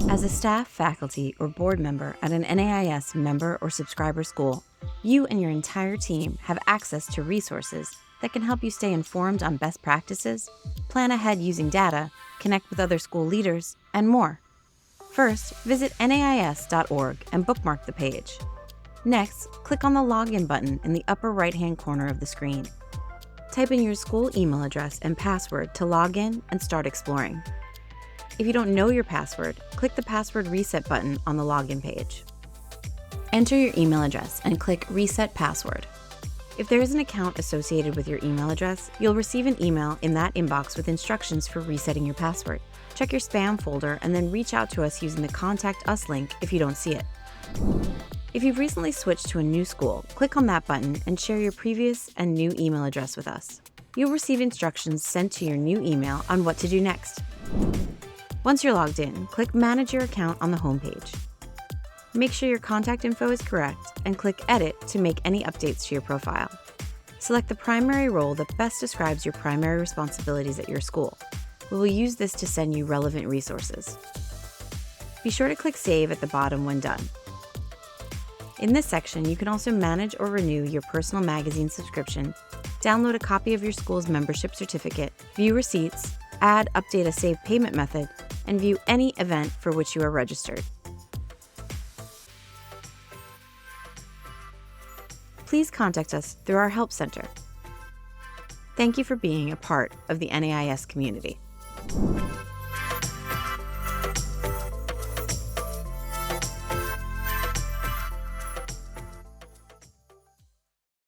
As a staff, faculty, or board member at an NAIS member or subscriber school, you and your entire team have access to resources that can help you stay informed on best practices, plan ahead using data, connect with other school leaders, and more. First, visit NAIS.org and bookmark the page. Next, click on the Login button in the upper right-hand corner of the screen. Type in your school email address and password to log in and start exploring. If you don't know your password, click the Password Reset button on the login page. Enter your email address and click Reset Password. If there is an account associated with your email address, you'll receive an email in that inbox with instructions for resetting your password. Check your spam folder and then reach out to us using the Contact Us link if you don't see it. If you've recently switched to a new school, click on that button and share your previous and new email address with us. You'll receive instructions sent to your new email on what to do next. Once you're logged in, click Manage Your Account on the homepage. Make sure your contact info is correct and click Edit to make any updates to your profile. Select the primary role that best describes your primary responsibilities at your school. We will use this to send you relevant resources. Be sure to click Save at the bottom when done. In this section, you can also manage or renew your personal magazine subscription, download a copy of your school's membership certificate, view receipts, add, update a saved payment method, and view any event for which you are registered. Please contact us through our Help Center. Thank you for being a part of the NAIS community.